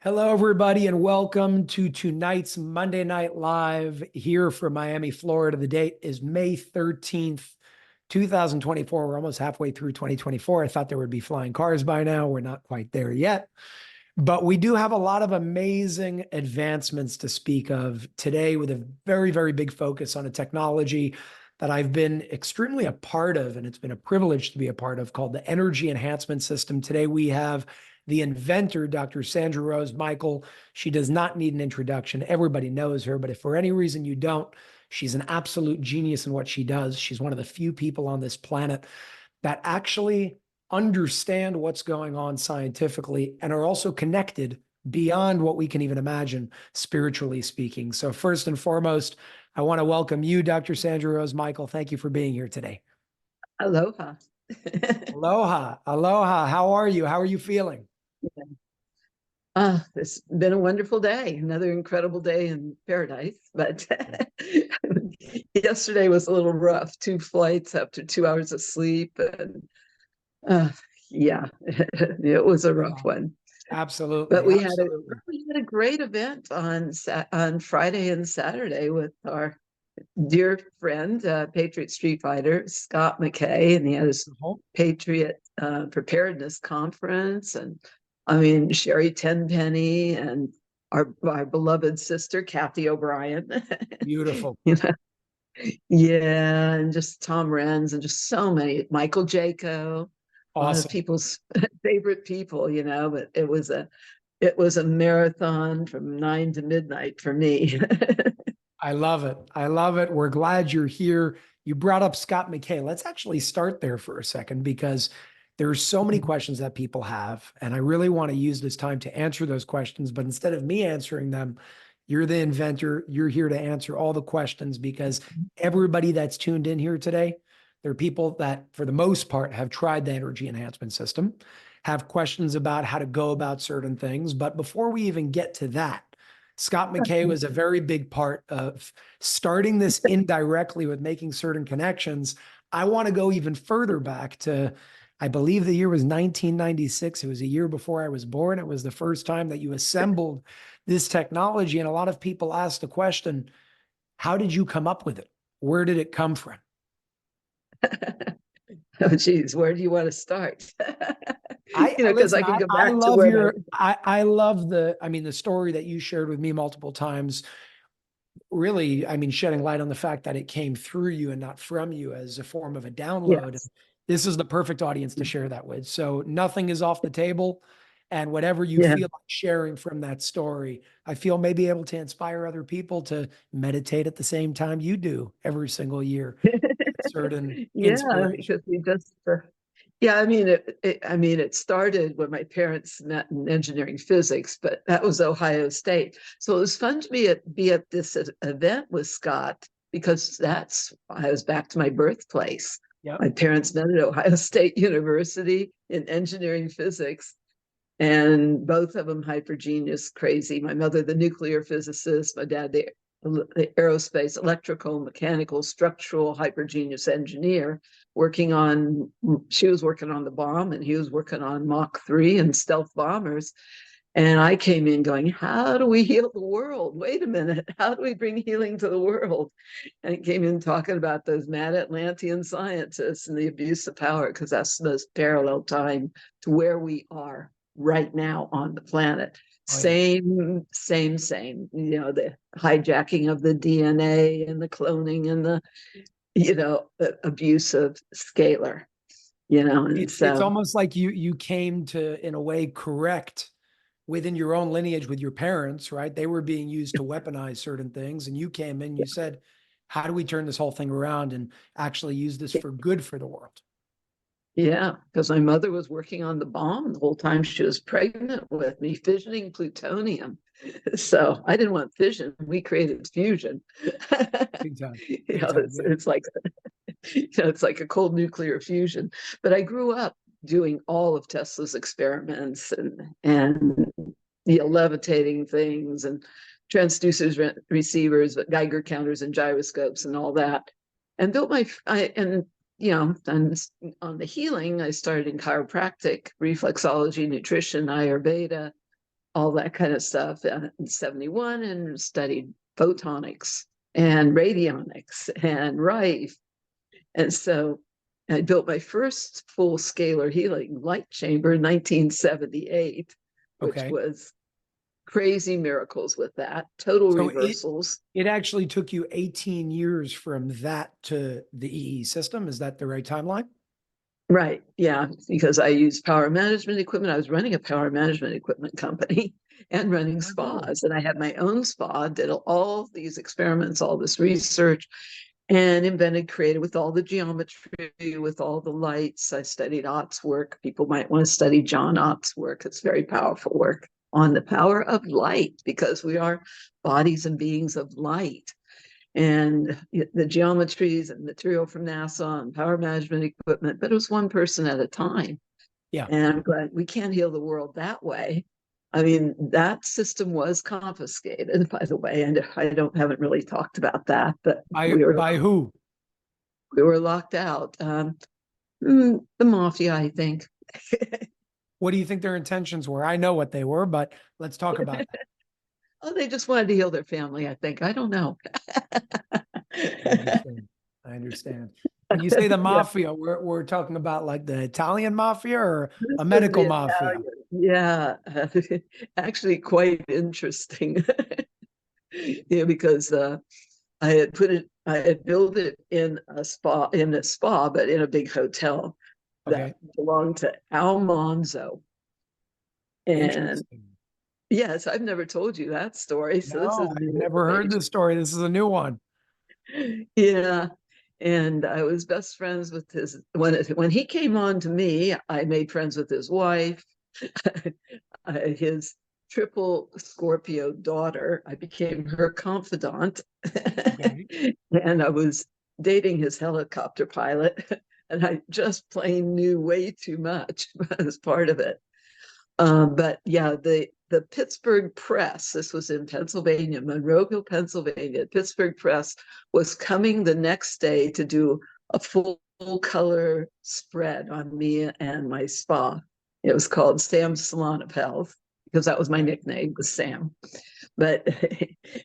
Hello, everybody, and welcome to tonight's Monday Night Live here from Miami, Florida. The date is May 13th, 2024. We're almost halfway through 2024. I thought there would be flying cars by now. We're not quite there yet. But we do have a lot of amazing advancements to speak of today with a very, very big focus on a technology that I've been extremely a part of, and it's been a privilege to be a part of, called the Energy Enhancement System. Today we have the inventor, Dr. Sandra Rose Michael. She does not need an introduction. Everybody knows her, but if for any reason you don't, she's an absolute genius in what she does. She's one of the few people on this planet that actually understand what's going on scientifically and are also connected beyond what we can even imagine, spiritually speaking. So first and foremost, I want to welcome you, Dr. Sandra Rose Michael. Thank you for being here today. Aloha. Aloha. Aloha. How are you? How are you feeling? It's been a wonderful day, another incredible day in paradise. But yesterday was a little rough. 2 flights after 2 hours of sleep. And yeah, it was a rough one. Absolutely. But we Absolutely. had a great event on Friday and Saturday with our dear friend, Patriot Street Fighter, Scott McKay, and he had his Patriot Preparedness Conference. And I mean, Sherry Tenpenny and our beloved sister, Kathy O'Brien. Beautiful. You know? Yeah, and just Tom Renz and just so many, Michael Jaco, a lot of people's favorite people, but it was a marathon from 9 to midnight for me. I love it. I love it. We're glad you're here. You brought up Scott McKay. Let's actually start there for a second because there's so many questions that people have, and I really want to use this time to answer those questions. But instead of me answering them, you're the inventor. You're here to answer all the questions because everybody that's tuned in here today, there are people that, for the most part, have tried the energy enhancement system, have questions about how to go about certain things. But before we even get to that, Scott McKay was a very big part of starting this indirectly with making certain connections. I want to go even further back to, I believe the year was 1996. It was a year before I was born. It was the first time that you assembled this technology. And a lot of people ask the question, how did you come up with it? Where did it come from? Oh, geez, where do you want to start? Because I can go back to where I love the story that you shared with me multiple times. Really, shedding light on the fact that it came through you and not from you as a form of a download. Yes. This is the perfect audience to share that with. So nothing is off the table. And whatever you Yeah. feel like sharing from that story, I feel may be able to inspire other people to meditate at the same time you do every single year. Certain Yeah, inspiration. because we just yeah, it started when my parents met in engineering physics, but that was Ohio State. So it was fun to be at this event with Scott because I was back to my birthplace. Yep. My parents met at Ohio State University in engineering physics, and both of them hyper genius, crazy. My mother, the nuclear physicist, my dad, the aerospace, electrical, mechanical, structural, hyper genius engineer. She was working on the bomb, and he was working on Mach 3 and stealth bombers. And I came in going, how do we heal the world? Wait a minute, how do we bring healing to the world? And I came in talking about those mad Atlantean scientists and the abuse of power, because that's the most parallel time to where we are right now on the planet. Same. The hijacking of the DNA and the cloning and the abuse of scalar. And It's almost like you came to, in a way, correct within your own lineage with your parents, right? They were being used to weaponize certain things, and you came in, you said, how do we turn this whole thing around and actually use this for good for the world? Yeah, because my mother was working on the bomb the whole time she was pregnant with me, fissioning plutonium. So I didn't want fission. We created fusion. Big time. It's like it's like a cold nuclear fusion. But I grew up doing all of Tesla's experiments and levitating things and transducers, receivers, but Geiger counters and gyroscopes and all that. And built and on the healing, I started in chiropractic, reflexology, nutrition, Ayurveda, all that kind of stuff in 71 and studied photonics and radionics and Rife. And so I built my first full scalar healing light chamber in 1978, which Okay. was crazy miracles with that, total So reversals. it actually took you 18 years from that to the EE system. Is that the right timeline? Right. Yeah. Because I used power management equipment. I was running a power management equipment company and running Oh, cool. spas. And I had my own spa, did all these experiments, all this research, and invented, created with all the geometry, with all the lights. I studied Ott's work. People might want to study John Ott's work. It's very powerful work on the power of light, because we are bodies and beings of light. And the geometries and material from NASA and power management equipment, but it was one person at a time. Yeah. And I'm glad we can't heal the world that way. I mean, that system was confiscated, by the way, and I haven't really talked about that, but By who? we were locked out. The mafia, I think. What do you think their intentions were? I know what they were, but let's talk about that. Oh, they just wanted to heal their family, I think. I don't know. I understand. I understand. When you say the Yeah, mafia, we're talking about like the Italian mafia or this a was medical the mafia? Italian. Yeah, actually quite interesting. Yeah, because I had built it in a spa, but in a big hotel that Okay. belonged to Al Monzo. And Interesting. yes, I've never told you that story, so this No, is I've new never heard information. this story. This is a new one. Yeah. And I was best friends with when he came on to me, I made friends with his wife, his triple Scorpio daughter. I became her confidant. Okay. And I was dating his helicopter pilot. And I just plain knew way too much as part of it. But yeah, the Pittsburgh Press, this was in Pennsylvania, Monroeville, Pennsylvania. Pittsburgh Press was coming the next day to do a full color spread on me and my spa. It was called Sam's Salon of Health, because that was my Okay. nickname, was Sam. But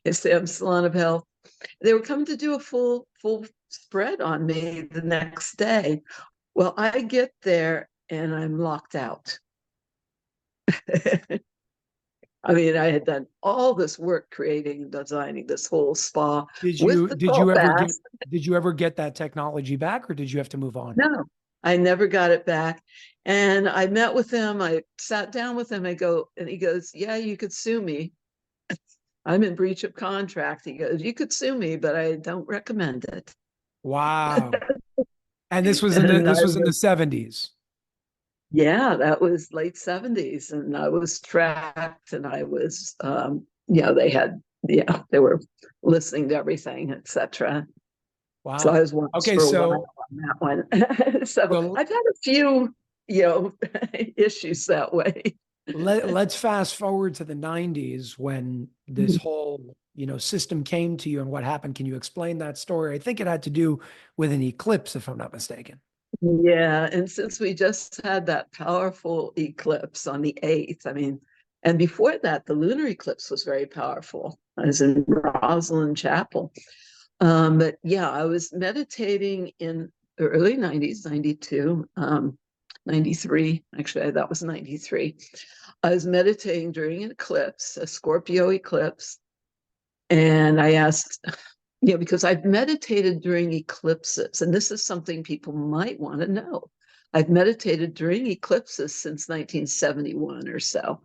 it's Sam's Salon of Health. They were coming to do a full spread on me the next day. Well, I get there and I'm locked out. I mean, I had done all this work creating and designing this whole spa with the Did you salt ever get baths. that technology back, or did you have to move on? No, I never got it back. And I met with him. I sat down with him. And he goes, "Yeah, you could sue me. I'm in breach of contract." He goes, "You could sue me, but I don't recommend it." Wow. And And I this was in the was, 70s. yeah, that was late 70s. And I was tracked, and I was, they were listening to everything, etc. So Wow. I was once Okay, for a while so on that one. So so I've had a few, issues that way. let's fast forward to the 90s when this whole, system came to you and what happened. Can you explain that story? I think it had to do with an eclipse, if I'm not mistaken. Yeah, and since we just had that powerful eclipse on the 8th, I mean, and before that, the lunar eclipse was very powerful. I was in Rosslyn Chapel. But yeah, I was meditating in the early 90s, 92, 93. Actually, that was 93. I was meditating during an eclipse, a Scorpio eclipse. And I asked, because I've meditated during eclipses, and this is something people might want to know. I've meditated during eclipses since 1971 or so,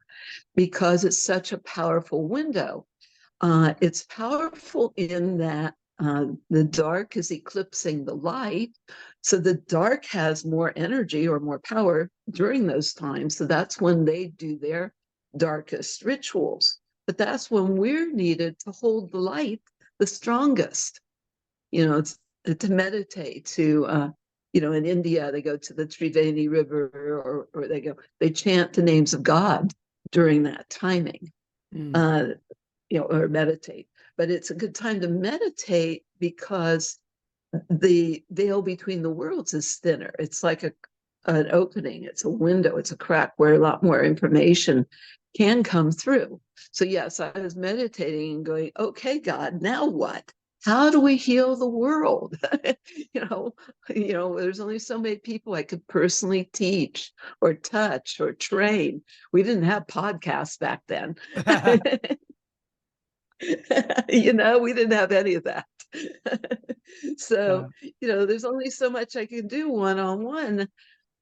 because it's such a powerful window. It's powerful in that the dark is eclipsing the light. So the dark has more energy or more power during those times. So that's when they do their darkest rituals. But that's when we're needed to hold the light the strongest. It's to meditate, in India, they go to the Triveni River, or they chant the names of God during that timing. Mm. Uh, or meditate. But it's a good time to meditate because the veil between the worlds is thinner. It's like an opening, it's a window, it's a crack where a lot more information can come through. So yes, I was meditating and going, okay, God, now what? How do we heal the world? There's only so many people I could personally teach or touch or train. We didn't have podcasts back then. We didn't have any of that. So, there's only so much I can do one-on-one.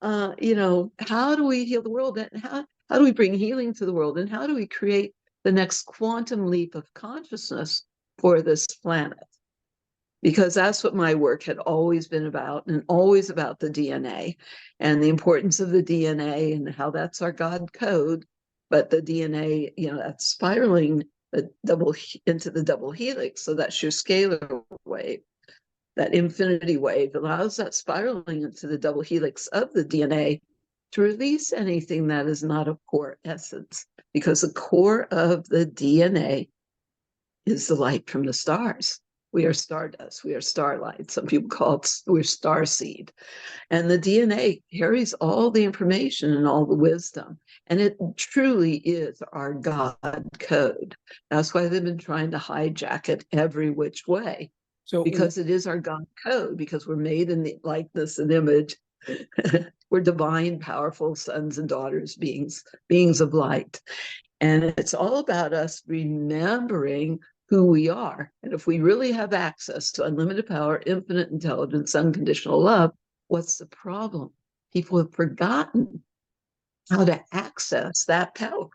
How do we heal the world? And how do we bring healing to the world? And how do we create the next quantum leap of consciousness for this planet? Because that's what my work had always been about, and always about the DNA and the importance of the DNA and how that's our God code. But the DNA, that's spiraling into the double helix. So that's your scalar wave. That infinity wave allows that spiraling into the double helix of the DNA to release anything that is not a core essence, because the core of the DNA is the light from the stars. We are stardust. We are starlight. Some people call it, we're starseed. And the DNA carries all the information and all the wisdom. And it truly is our God code. That's why they've been trying to hijack it every which way. So, because it is our God code, because we're made in the likeness and image. We're divine, powerful sons and daughters, beings of light. And it's all about us remembering who we are. And if we really have access to unlimited power, infinite intelligence, unconditional love, what's the problem? People have forgotten how to access that power.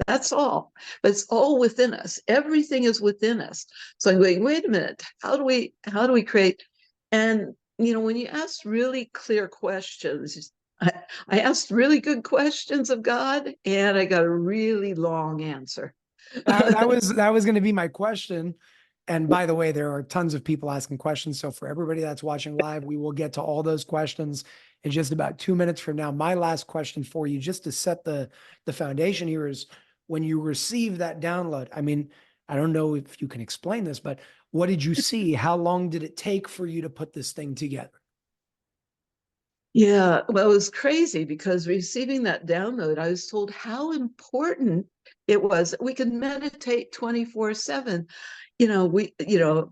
That's all. But it's all within us. Everything is within us. So I'm going, wait a minute, how do we create? And when you ask really clear questions, I asked really good questions of God, and I got a really long answer. That was going to be my question. And by the way, there are tons of people asking questions. So for everybody that's watching live, we will get to all those questions in just about 2 minutes from now. My last question for you, just to set the foundation here, is when you receive that download, I mean, I don't know if you can explain this, but what did you see? How long did it take for you to put this thing together? Yeah, well, it was crazy, because receiving that download, I was told how important it was. We could meditate 24/7.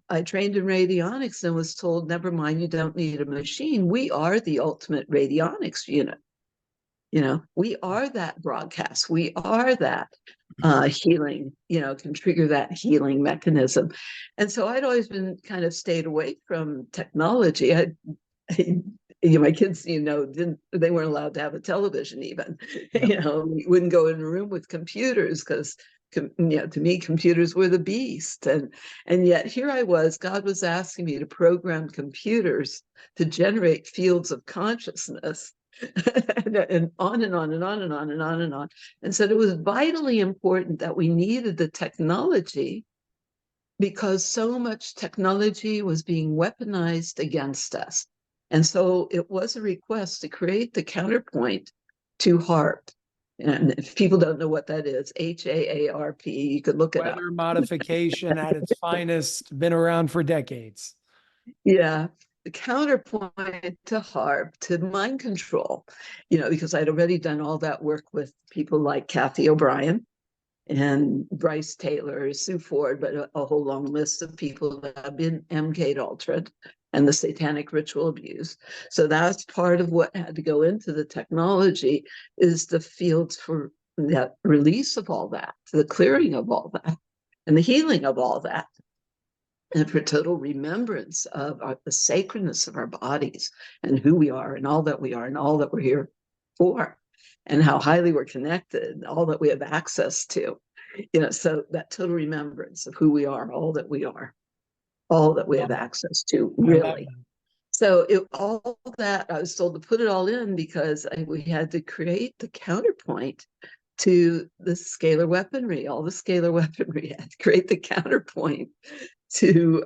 I trained in radionics and was told, never mind, you don't need a machine. We are the ultimate radionics unit. We are that broadcast. We are that healing, can trigger that healing mechanism. And so I'd always been kind of stayed away from technology. My kids, they weren't allowed to have a television even. Yep. We wouldn't go in a room with computers, because to me, computers were the beast. And yet here I was, God was asking me to program computers to generate fields of consciousness. And on and on and on and on and on and on. And said it was vitally important that we needed the technology, because so much technology was being weaponized against us. And so it was a request to create the counterpoint to HAARP. And if people don't know what that is, HAARP, you could look it up. Weather modification at its finest, been around for decades. Yeah, the counterpoint to HAARP, to mind control, because I'd already done all that work with people like Kathy O'Brien and Bryce Taylor, Sue Ford, but a whole long list of people that have been MK'd, altered, and the satanic ritual abuse. So that's part of what had to go into the technology, is the fields for that release of all that, the clearing of all that, and the healing of all that, and for total remembrance of the sacredness of our bodies and who we are and all that we are and all that we're here for, and how highly we're connected, all that we have access to. So that total remembrance of who we are, all that we are, all that we have access to, really. So all that, I was told to put it all in, because we had to create the counterpoint to the scalar weaponry. All the scalar weaponry had to create the counterpoint to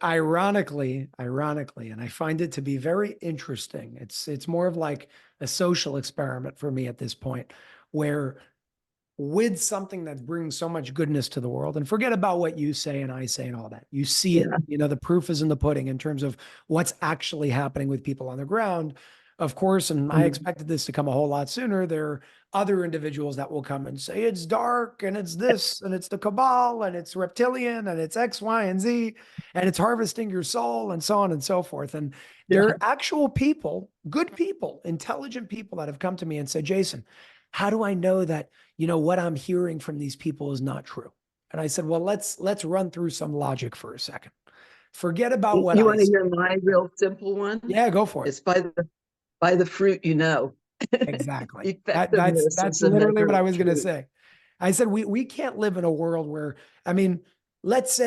ironically, and I find it to be very interesting. It's more of like a social experiment for me at this point, where with something that brings so much goodness to the world, and forget about what you say and I say and all that, you see it, the proof is in the pudding in terms of what's actually happening with people on the ground. of course, and I expected this to come a whole lot sooner, there are other individuals that will come and say it's dark and it's this and it's the cabal and it's reptilian and it's X, Y, and Z and it's harvesting your soul and so on and so forth. And Yeah. there are actual people, good people, intelligent people that have come to me and said, Jason, how do I know that, what I'm hearing from these people is not true? And I said, well, let's run through some logic for a second. Forget about what You I want to say. hear my real simple one? Yeah, go for it. It's by the fruit you know. Exactly. Effectiveness That's is a literally measure what I of was going to truth. say. I said we can't live in a world where, I mean, let's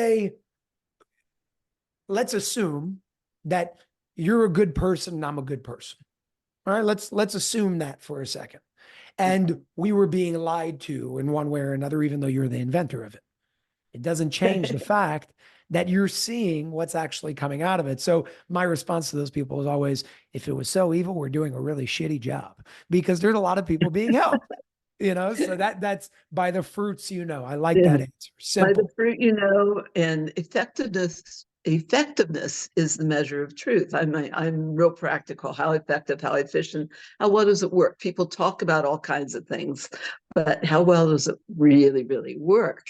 assume that you're a good person and I'm a good person. All right, let's assume that for a second. And we were being lied to in one way or another, even though you're the inventor of it. It doesn't change the fact that you're seeing what's actually coming out of it. So my response to those people is always, if it was so evil, we're doing a really shitty job, because there's a lot of people being helped, so that's by the fruits, I like Yeah. that answer. By the Simple. fruit you know, and effectiveness is the measure of truth. I'm real practical. How effective, how efficient, how well does it work? People talk about all kinds of things, but how well does it really, really work?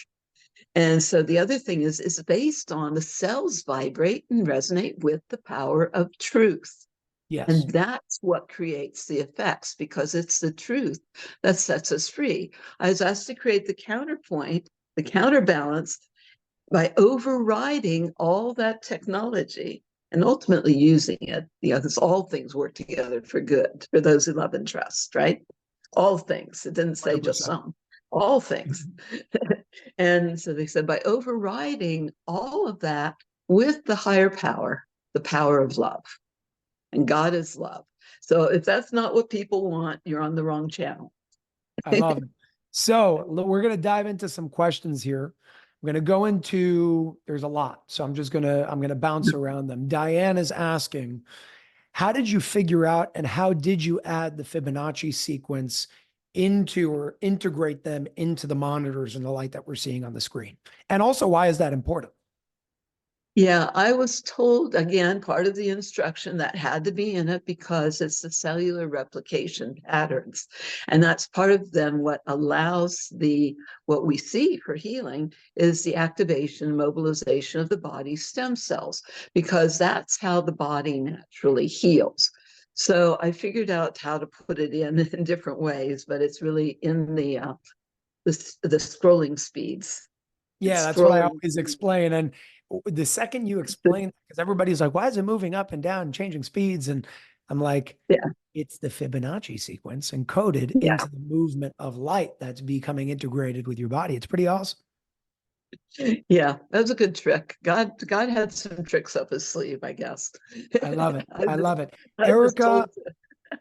And so the other thing is based on the cells vibrate and resonate with the power of truth. Yes. And that's what creates the effects, because it's the truth that sets us free. I was asked to create the counterpoint, the counterbalance, by overriding all that technology and ultimately using it, because all things work together for good for those who love and trust, right? All things. It didn't say just 100%. some, all things. And so they said, by overriding all of that with the higher power, the power of love. And God is love. So if that's not what people want, you're on the wrong channel. I love it. So we're going to dive into some questions here. I'm going to go into, there's a lot. So I'm going to bounce around them. Diane is asking, how did you figure out and how did you add the Fibonacci sequence into or integrate them into the monitors and the light that we're seeing on the screen? And also, why is that important? Yeah, I was told, again, part of the instruction that had to be in it because it's the cellular replication patterns. And that's part of them. What allows what we see for healing is the activation, mobilization of the body's stem cells, because that's how the body naturally heals. So I figured out how to put it in different ways, but it's really in the scrolling speeds. Yeah, that's what I Scrolling. always explain. And the second you explain, because everybody's like, why is it moving up and down and changing speeds? And I'm like, Yeah. it's the Fibonacci sequence encoded Yeah. into the movement of light that's becoming integrated with your body. It's pretty awesome. Yeah, that was a good trick. God had some tricks up his sleeve, I guess. I love it. I I just, love it. I was told to.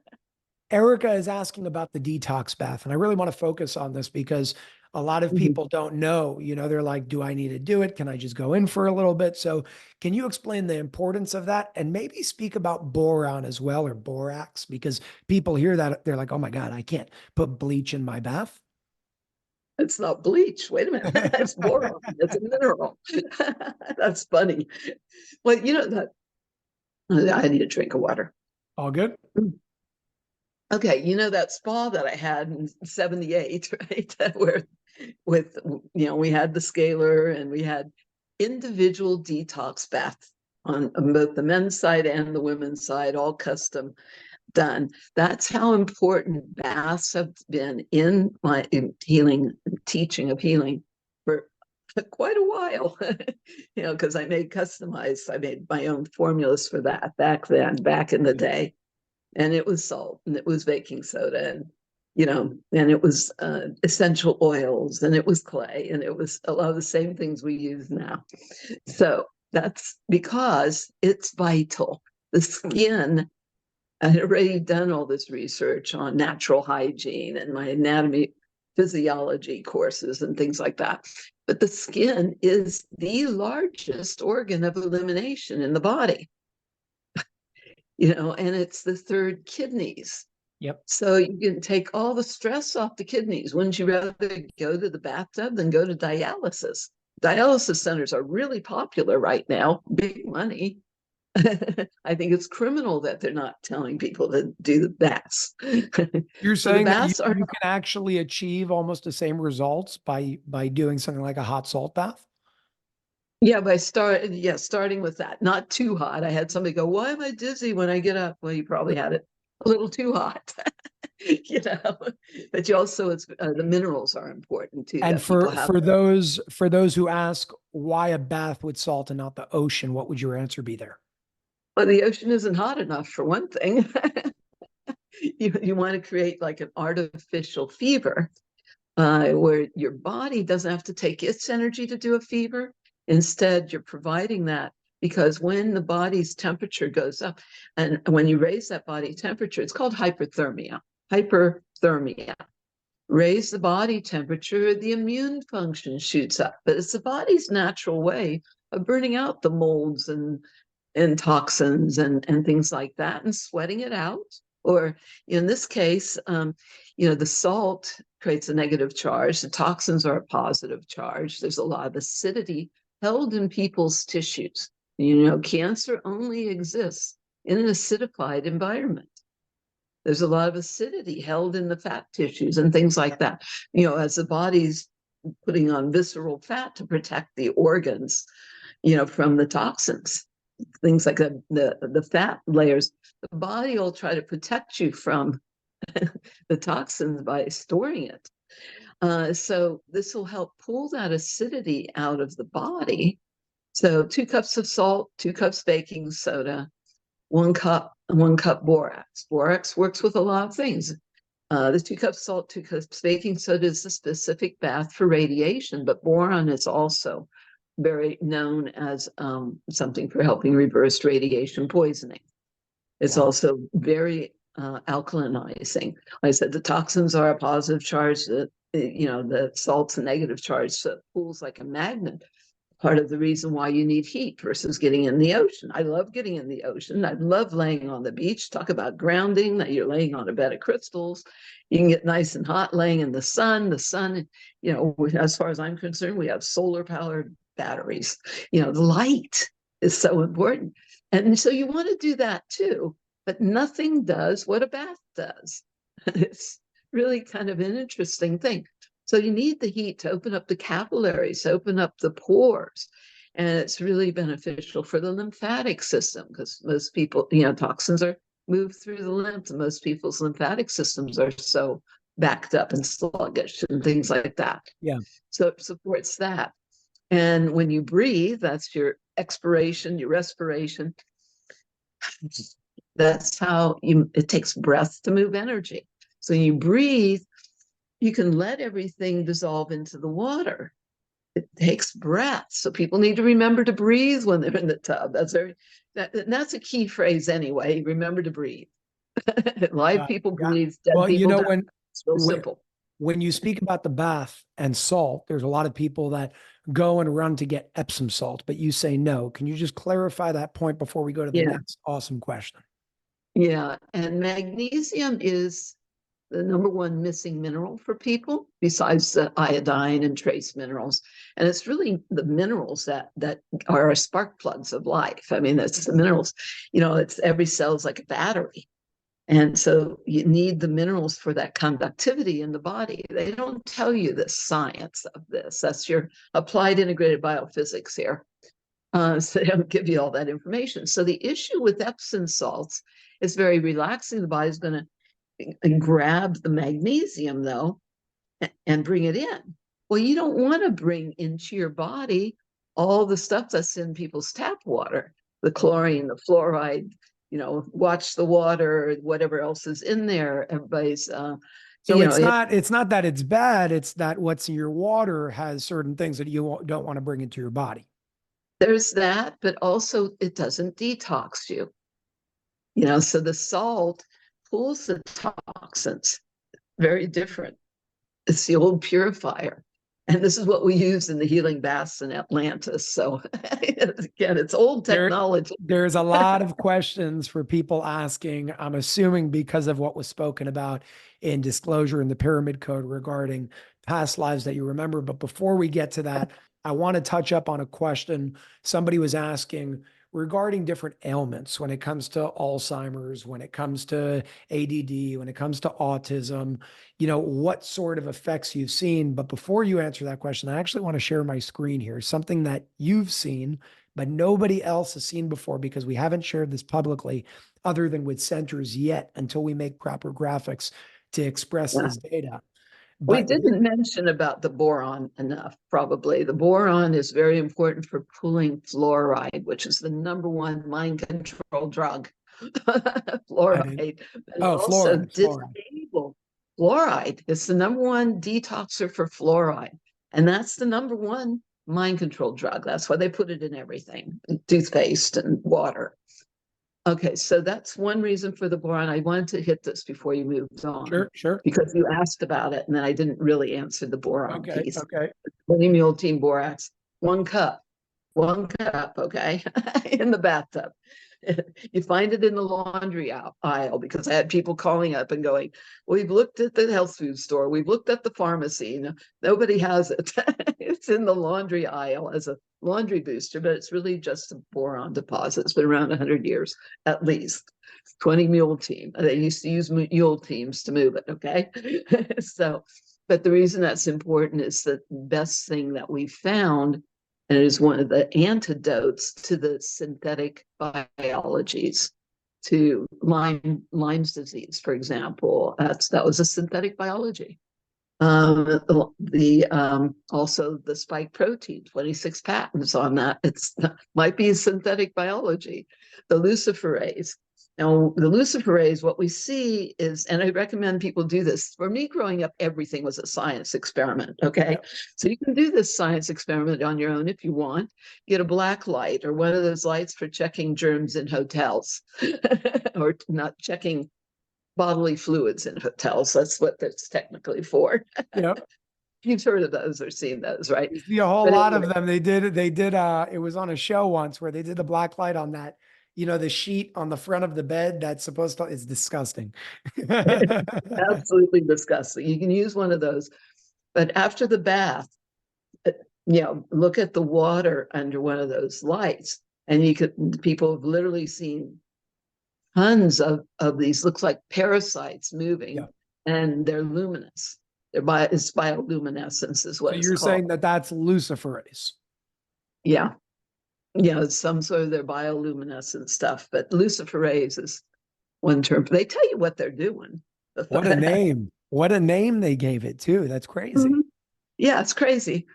Erica is asking about the detox bath. And I really want to focus on this because a lot of Mhm. people don't know, they're like, do I need to do it? Can I just go in for a little bit? So can you explain the importance of that and maybe speak about boron as well, or borax? Because people hear that, they're like, oh my God, I can't put bleach in my bath. It's not bleach. Wait a minute. It's boron. It's a mineral. That's funny. Well, that I need a drink of water. All good. Okay, that spa that I had in 78, right? Where we had the scalar and we had individual detox baths on both the men's side and the women's side, all custom done. That's how important baths have been in my healing, teaching of healing for quite a while. Because I made my own formulas for that back in the day. And it was salt and it was baking soda and it was essential oils and it was clay and it was a lot of the same things we use now. So that's because it's vital. The skin, I had already done all this research on natural hygiene and my anatomy physiology courses and things like that. But the skin is the largest organ of elimination in the body, and it's the third kidneys. Yep. So you can take all the stress off the kidneys. Wouldn't you rather go to the bathtub than go to dialysis? Dialysis centers are really popular right now, big money. I think it's criminal that they're not telling people to do the baths. You're So the saying that baths are, you can actually achieve almost the same results by doing something like a hot salt bath? yeah, starting with that, not too hot. I had somebody go, "Why am I dizzy when I get up?" Well, you probably had it a little too hot, you know. But you also, it's the minerals are important too And that people have. for those who ask why a bath with salt and not the ocean, what would your answer be there? Well, the ocean isn't hot enough for one thing. You want to create like an artificial fever where your body doesn't have to take its energy to do a fever. Instead, you're providing that because when the body's temperature goes up, and when you raise that body temperature, it's called hyperthermia. Hyperthermia. Raise the body temperature, the immune function shoots up. But it's the body's natural way of burning out the molds and toxins and things like that and sweating it out. Or in this case, the salt creates a negative charge. The toxins are a positive charge. There's a lot of acidity held in people's tissues. Cancer only exists in an acidified environment. There's a lot of acidity held in the fat tissues and things like that. As the body's putting on visceral fat to protect the organs, from the toxins, things like the fat layers, the body will try to protect you from the toxins by storing it. So this will help pull that acidity out of the body. So 2 cups of salt, 2 cups baking soda, 1 cup borax. Borax works with a lot of things. The 2 cups salt, 2 cups baking soda is a specific bath for radiation, but boron is also very known as something for helping reverse radiation poisoning. It's Wow. also very alkalinizing. Like I said, the toxins are a positive charge. The salt's a negative charge, so it pulls like a magnet. Part of the reason why you need heat versus getting in the ocean. I love getting in the ocean. I love laying on the beach. Talk about grounding, that you're laying on a bed of crystals. You can get nice and hot laying in the sun. The sun, as far as I'm concerned, we have solar powered batteries. The light is so important. And so you want to do that too, but nothing does what a bath does. It's really kind of an interesting thing. So you need the heat to open up the capillaries, to open up the pores. And it's really beneficial for the lymphatic system because most people, toxins are moved through the lymph, and most people's lymphatic systems are so backed up and sluggish and things like that. Yeah. So it supports that. And when you breathe, that's your expiration, your respiration. That's how it takes breath to move energy. So you breathe, you can let everything dissolve into the water. It takes breath. So people need to remember to breathe when they're in the tub. That's a key phrase anyway. Remember to breathe. Live people Yeah. breathe, dead Well, people don't. It's real when simple. when you speak about the bath and salt, there's a lot of people that go and run to get Epsom salt, but you say no. Can you just clarify that point before we go to the Yeah. next awesome question? Yeah. And magnesium is the number one missing mineral for people besides the iodine and trace minerals. And it's really the minerals that are our spark plugs of life. I mean, that's the minerals, it's every cell's like a battery. And so you need the minerals for that conductivity in the body. They don't tell you the science of this. That's your applied integrated biophysics here. So they don't give you all that information. So the issue with Epsom salts is very relaxing. The body's going to and grab the magnesium though and bring it in. Well, you don't want to bring into your body all the stuff that's in people's tap water, the chlorine, the fluoride, watch the water, whatever else is in there. Everybody's So it's not that it's bad, it's that what's in your water has certain things that you don't want to bring into your body. there's that, but also it doesn't detox you. So the salt pulls the toxins. Very different. It's the old purifier. And this is what we use in the healing baths in Atlantis. So again, it's old technology. There's a lot of questions for people asking, I'm assuming because of what was spoken about in disclosure in the pyramid code regarding past lives that you remember. But before we get to that, I want to touch up on a question. Somebody was asking, regarding different ailments when it comes to Alzheimer's, when it comes to ADD, when it comes to autism, what sort of effects you've seen. But before you answer that question, I actually want to share my screen here, something that you've seen, but nobody else has seen before because we haven't shared this publicly other than with centers yet until we make proper graphics to express this data. We But didn't mention about the boron enough, probably. The boron is very important for pulling fluoride, which is the #1 mind control drug. Fluoride, but also fluoride. disable fluoride. It's the #1 detoxer for fluoride. And that's the #1 mind control drug. That's why they put it in everything, toothpaste and water. Okay, so that's one reason for the boron. I wanted to hit this before you moved on. Sure. Because you asked about it, and then I didn't really answer the boron piece. Okay. 20 mule team borax, 1 cup, okay, in the bathtub. You find it in the laundry aisle because I had people calling up and going, we've looked at the health food store, we've looked at the pharmacy, nobody has it. It's in the laundry aisle as a laundry booster, but it's really just a boron deposit. It's been around 100 years at least. 20 mule team. They used to use mule teams to move it, okay? So, but the reason that's important is that the best thing that we found, and it is one of the antidotes to the synthetic biologies, to Lyme's disease, for example. That was a synthetic biology. Also the spike protein, 26 patents on that. Might be a synthetic biology. The luciferase. Now, the luciferase, what we see is, and I recommend people do this. For me, growing up, everything was a science experiment, okay? Yep. So you can do this science experiment on your own if you want. Get a black light or one of those lights for checking germs in hotels or not checking bodily fluids in hotels. That's what that's technically for. Yep. You've heard of those or seen those, right? You see a whole lot of them. They did, it was on a show once where they did a black light on that, the sheet on the front of the bed that's supposed to, it's disgusting. Absolutely disgusting. You can use one of those. But after the bath, look at the water under one of those lights. And people have literally seen tons of these, looks like parasites moving, and they're luminous. It's bioluminescence is what it's called. So you're saying that that's luciferase? Yeah. It's some sort of their bioluminescent stuff, but luciferase is one term. They tell you what they're doing. What a name. What a name they gave it too. That's crazy. Mm-hmm. Yeah, it's crazy.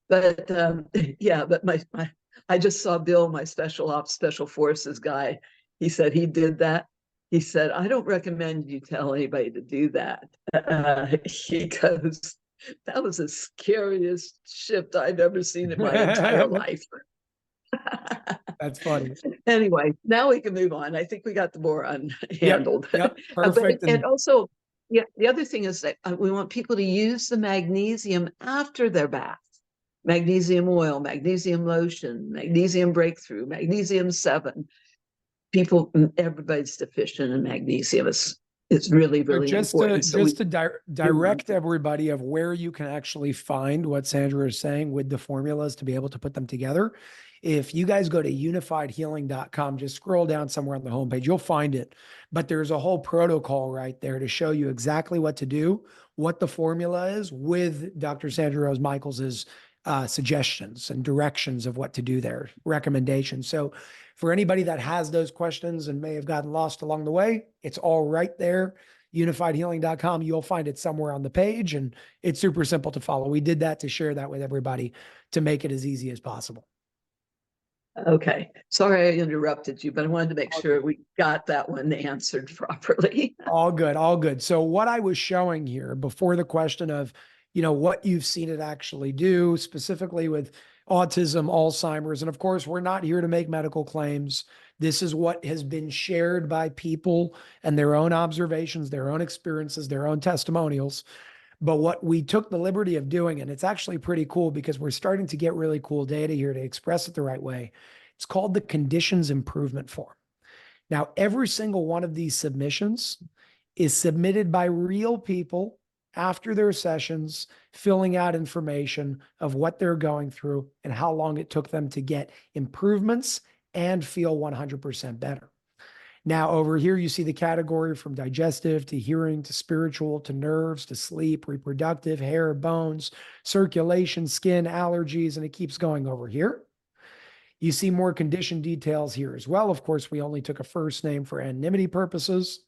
But but I just saw Bill, my special ops, special forces guy. He said he did that. He said, I don't recommend you tell anybody to do that. He goes, that was the scariest shift I've ever seen in my entire life. That's funny. Anyway, now we can move on. I think we got the boron handled. Yep, perfect. And also, the other thing is that we want people to use the magnesium after their bath. Magnesium oil, magnesium lotion, magnesium breakthrough, magnesium 7. Everybody's deficient in magnesium. It's really, really important. To direct everybody of where you can actually find what Sandra is saying with the formulas to be able to put them together. If you guys go to unifiedhealing.com, just scroll down somewhere on the homepage, you'll find it. But there's a whole protocol right there to show you exactly what to do, what the formula is with Dr. Sandra Rose Michaels's suggestions and directions of what to do there, recommendations. So for anybody that has those questions and may have gotten lost along the way, it's all right there. Unifiedhealing.com. You'll find it somewhere on the page, and it's super simple to follow. We did that to share that with everybody to make it as easy as possible. Okay. Sorry I interrupted you, but I wanted to make sure we got that one answered properly. All good. All good. So what I was showing here before the question of, what you've seen it actually do, specifically with autism, Alzheimer's. And of course, we're not here to make medical claims. This is what has been shared by people and their own observations, their own experiences, their own testimonials. But what we took the liberty of doing, and it's actually pretty cool because we're starting to get really cool data here to express it the right way. It's called the conditions improvement form. Now, every single one of these submissions is submitted by real people after their sessions, filling out information of what they're going through and how long it took them to get improvements and feel 100% better. Now, over here, you see the category from digestive to hearing to spiritual to nerves to sleep, reproductive, hair, bones, circulation, skin, allergies, and it keeps going over here. You see more condition details here as well. Of course, we only took a first name for anonymity purposes.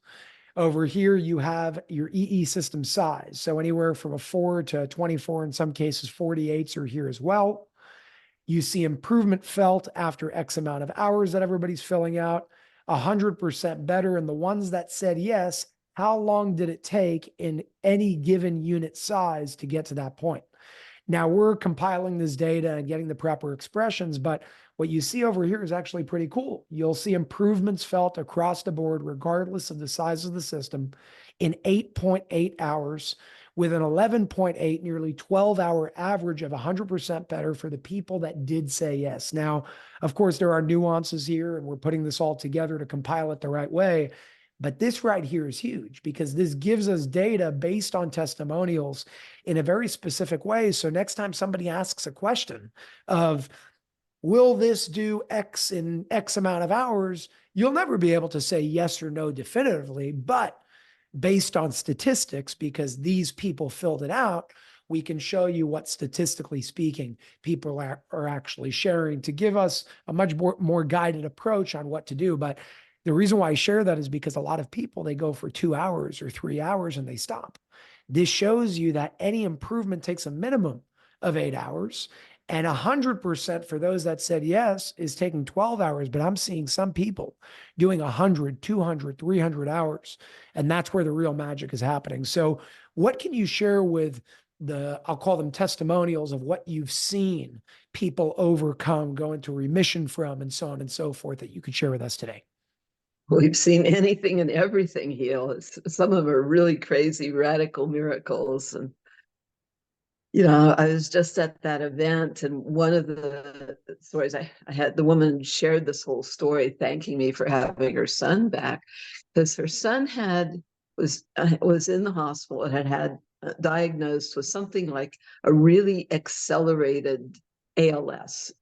Over here, you have your EESystem size. So anywhere from a 4 to a 24, in some cases, 48s are here as well. You see improvement felt after X amount of hours that everybody's filling out. 100% better. And the ones that said yes, how long did it take in any given unit size to get to that point? Now we're compiling this data and getting the proper expressions, but what you see over here is actually pretty cool. You'll see improvements felt across the board, regardless of the size of the system, in 8.8 hours, with an 11.8, nearly 12-hour average of 100% better for the people that did say yes. Now, of course, there are nuances here, and we're putting this all together to compile it the right way. But this right here is huge because this gives us data based on testimonials in a very specific way. So next time somebody asks a question of, will this do X in X amount of hours? You'll never be able to say yes or no definitively, but based on statistics, because these people filled it out, we can show you what, statistically speaking, people are actually sharing to give us a much more guided approach on what to do. But the reason why I share that is because a lot of people, they go for 2 hours or 3 hours and they stop. This shows you that any improvement takes a minimum of 8 hours, and 100% for those that said yes is taking 12 hours. But I'm seeing some people doing 100, 200, 300 hours. And that's where the real magic is happening. So what can you share with I'll call them testimonials of what you've seen people overcome, go into remission from, and so on and so forth, that you could share with us today? We've seen anything and everything heal. Some of them are really crazy, radical miracles. And, I was just at that event, and one of the stories I had, the woman shared this whole story, thanking me for having her son back, because her son was in the hospital and had diagnosed with something like a really accelerated ALS,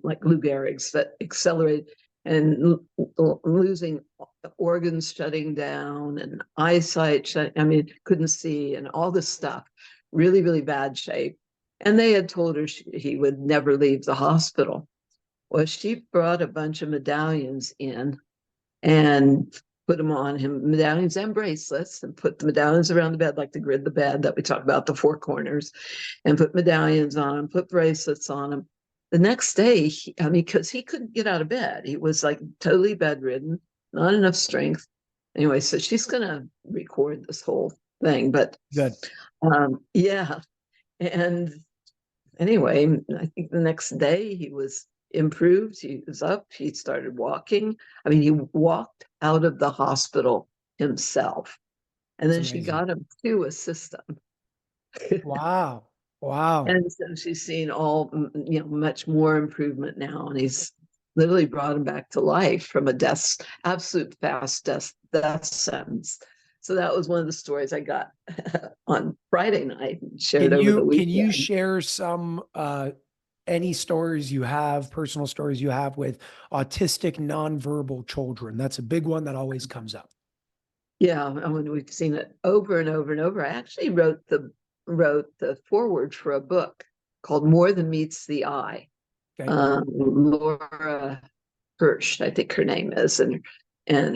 like Lou Gehrig's, but accelerated, and losing organs, shutting down, and eyesight couldn't see, and all this stuff, really, really bad shape. And they had told her he would never leave the hospital. Well, she brought a bunch of medallions in and put them on him, medallions and bracelets, and put the medallions around the bed, like the grid, the bed that we talked about, the 4 corners, and put medallions on him, put bracelets on him. The next day, because he couldn't get out of bed. He was like totally bedridden, not enough strength. Anyway, so she's going to record this whole thing. But good. Yeah. And anyway, I think the next day he was improved. He was up. He started walking. He walked out of the hospital himself. And then she got him to a system. Wow. Wow. And so she's seen much more improvement now. And he's literally brought him back to life from a absolute fast death sentence. So that was one of the stories I got on Friday night and shared over the weekend. Can you share some, any stories you have, personal stories you have with autistic nonverbal children? That's a big one that always comes up. Yeah, we've seen it over and over and over. I actually wrote the foreword for a book called More Than Meets the Eye. Okay. Laura Hirsch, I think her name is, and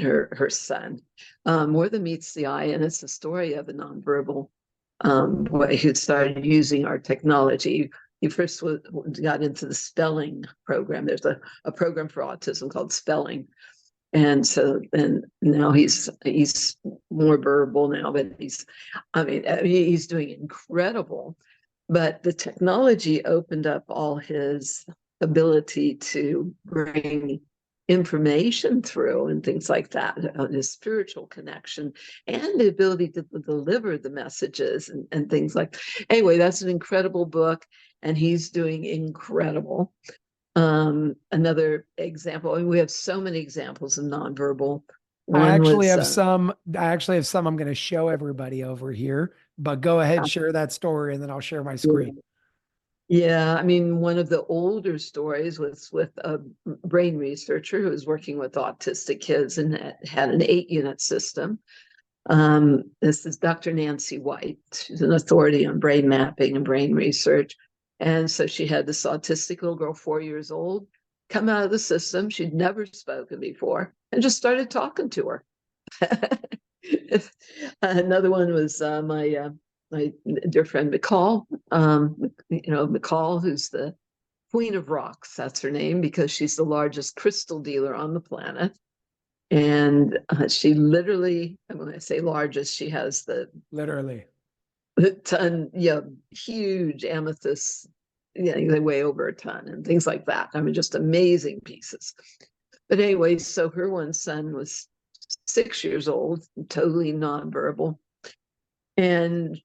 her son. More Than Meets the Eye, and it's the story of a nonverbal boy who started using our technology. He first got into the spelling program. There's a program for autism called spelling. And now he's more verbal now, but he's doing incredible. But the technology opened up all his ability to bring information through and things like that, his spiritual connection and the ability to deliver the messages and things like. Anyway, that's an incredible book, and he's doing incredible. Another example, we have so many examples of nonverbal. I actually have some I'm going to show everybody over here, but go ahead, share that story, and then I'll share my screen. Yeah, I mean, one of the older stories was with a brain researcher who was working with autistic kids and had an 8-unit system. This is Dr. Nancy White. She's an authority on brain mapping and brain research. And so she had this autistic little girl, 4 years old, come out of the system. She'd never spoken before and just started talking to her. Another one was my dear friend McCall. McCall, who's the Queen of Rocks. That's her name because she's the largest crystal dealer on the planet. And she literally, when I say largest, she has Literally. the ton, huge amethyst. They weigh over a ton and things like that. I mean, just amazing pieces. But anyway, so her one son was 6 years old, totally nonverbal. And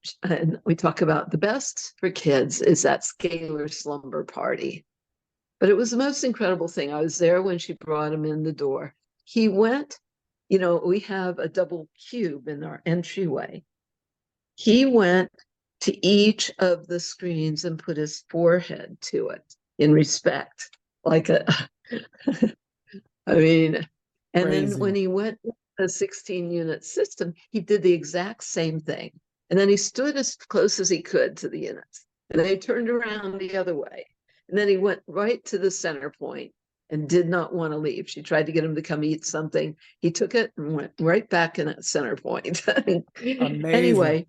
we talk about the best for kids is that scalar slumber party. But it was the most incredible thing. I was there when she brought him in the door. He went, we have a double cube in our entryway. He went to each of the screens and put his forehead to it in respect, like I mean, and Crazy. then when he went to a 16-unit system, he did the exact same thing. And then he stood as close as he could to the units. And then he turned around the other way. And then he went right to the center point and did not want to leave. She tried to get him to come eat something. He took it and went right back in that center point. Amazing. Anyway,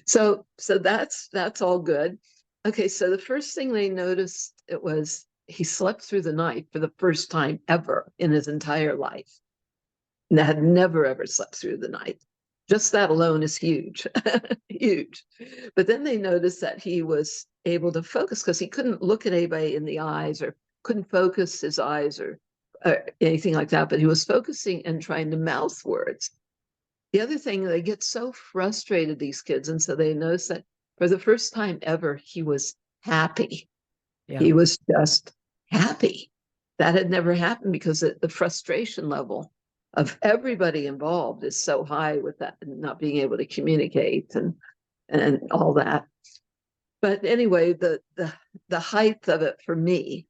so that's all good. Okay, so the first thing they noticed it was he slept through the night for the first time ever in his entire life. And had never ever slept through the night. Just that alone is huge, huge. But then they noticed that he was able to focus because he couldn't look at anybody in the eyes or couldn't focus his eyes or anything like that. But he was focusing and trying to mouth words. The other thing, they get so frustrated, these kids. And so they noticed that for the first time ever, he was happy. Yeah. He was just happy. That had never happened because the frustration level of everybody involved is so high with that and not being able to communicate and all that. But anyway, the height of it for me,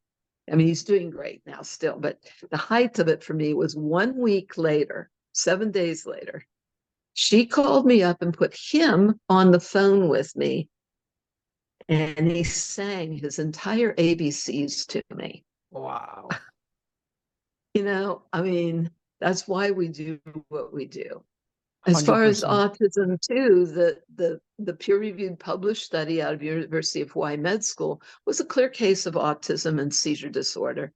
I mean, he's doing great now still, but the height of it for me was 1 week later, 7 days later, she called me up and put him on the phone with me. And he sang his entire ABCs to me. Wow. I mean, that's why we do what we do. As 100%. Far as autism too, the peer-reviewed published study out of University of Hawaii Med School was a clear case of autism and seizure disorder.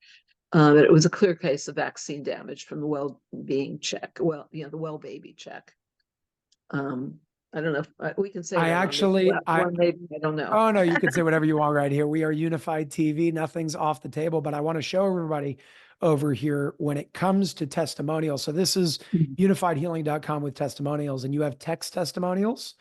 It was a clear case of vaccine damage from the well-being check. Well, the well baby check. I don't know if we can say. I don't know. Oh no, you can say whatever you want right here. We are Unified TV. Nothing's off the table, but I want to show everybody over here when it comes to testimonials. So this is unifiedhealing.com with testimonials, and you have text testimonials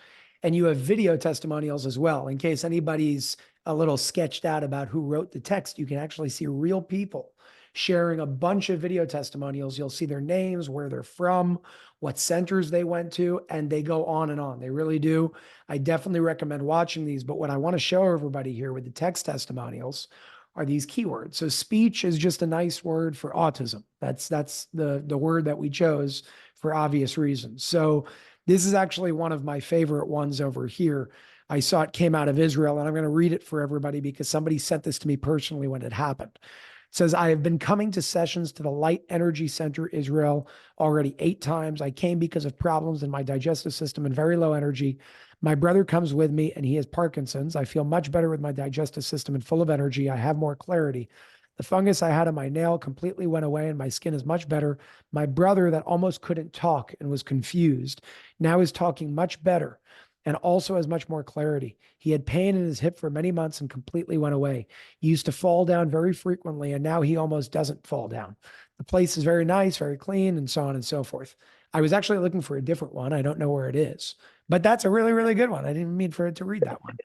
and you have video testimonials as well. In case anybody's a little sketched out about who wrote the text, you can actually see real people sharing a bunch of video testimonials. You'll see their names, where they're from, what centers they went to, and they go on and on. They really do. I definitely recommend watching these, but what I want to show everybody here with the text testimonials are these keywords. So speech is just a nice word for autism. That's the word that we chose for obvious reasons. So this is actually one of my favorite ones over here. I saw it came out of Israel, and I'm going to read it for everybody because somebody sent this to me personally when it happened. It says, I have been coming to sessions to the Light Energy Center, Israel, already 8 times. I came because of problems in my digestive system and very low energy. My brother comes with me and he has Parkinson's. I feel much better with my digestive system and full of energy. I have more clarity. The fungus I had on my nail completely went away and my skin is much better. My brother that almost couldn't talk and was confused now is talking much better and also has much more clarity. He had pain in his hip for many months and completely went away. He used to fall down very frequently, and now he almost doesn't fall down. The place is very nice, very clean, and so on and so forth. I was actually looking for a different one. I don't know where it is, but that's a really, really good one. I didn't mean for it to read that one.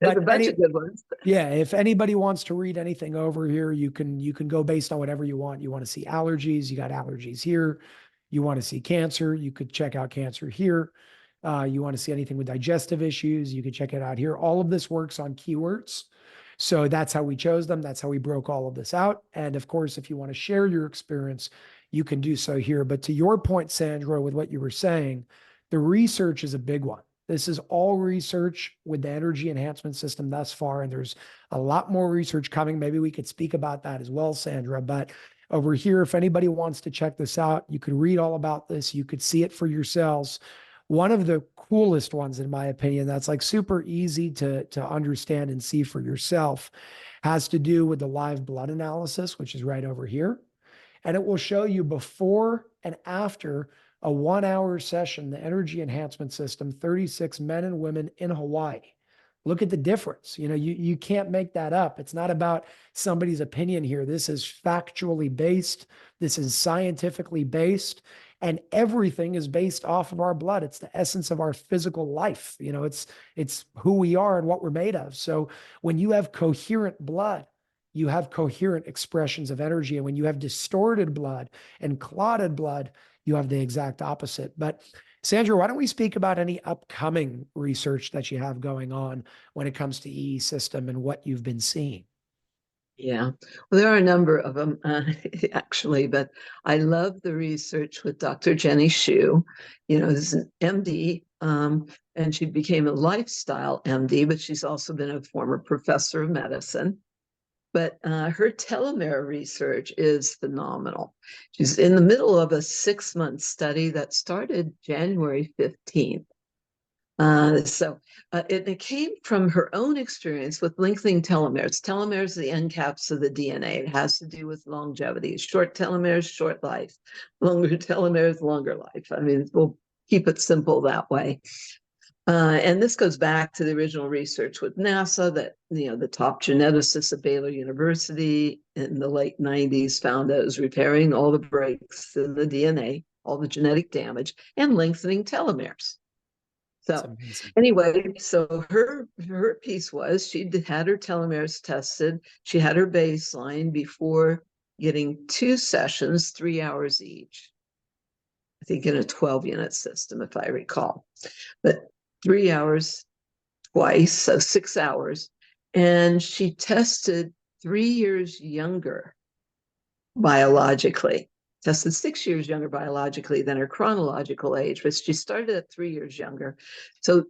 There's a bunch of good ones. Yeah, if anybody wants to read anything over here, you can go based on whatever you want. You want to see allergies, you got allergies here. You want to see cancer, you could check out cancer here. You want to see anything with digestive issues, you can check it out here. All of this works on keywords. So that's how we chose them. That's how we broke all of this out. And of course, if you want to share your experience, you can do so here. But to your point, Sandra, with what you were saying, the research is a big one. This is all research with the energy enhancement system thus far. And there's a lot more research coming. Maybe we could speak about that as well, Sandra. But over here, if anybody wants to check this out, you could read all about this. You could see it for yourselves. One of the coolest ones, in my opinion, that's like super easy to understand and see for yourself, has to do with the live blood analysis, which is right over here. And it will show you before and after a 1 hour session, the energy enhancement system, 36 men and women in Hawaii. Look at the difference. You can't make that up. It's not about somebody's opinion here. This is factually based. This is scientifically based. And everything is based off of our blood. It's the essence of our physical life. It's who we are and what we're made of. So when you have coherent blood, you have coherent expressions of energy. And when you have distorted blood and clotted blood, you have the exact opposite. But Sandra, why don't we speak about any upcoming research that you have going on when it comes to EESystem and what you've been seeing? Yeah, well, there are a number of them actually, but I love the research with Dr. Jenny Shu. Who's an MD, and she became a lifestyle MD, but she's also been a former professor of medicine. But her telomere research is phenomenal. She's in the middle of a 6-month study that started January 15th. It came from her own experience with lengthening telomeres. Telomeres are the end caps of the DNA. It has to do with longevity. Short telomeres, short life. Longer telomeres, longer life. I mean, we'll keep it simple that way. And this goes back to the original research with NASA that, the top geneticists at Baylor University in the late 90s found that it was repairing all the breaks in the DNA, all the genetic damage, and lengthening telomeres. So anyway, so her piece was she had her telomeres tested. She had her baseline before getting 2 sessions, 3 hours each. I think in a 12-unit system, if I recall. But 3 hours twice, so 6 hours. And she tested 3 years younger biologically. Tested 6 years younger biologically than her chronological age, but she started at 3 years younger. So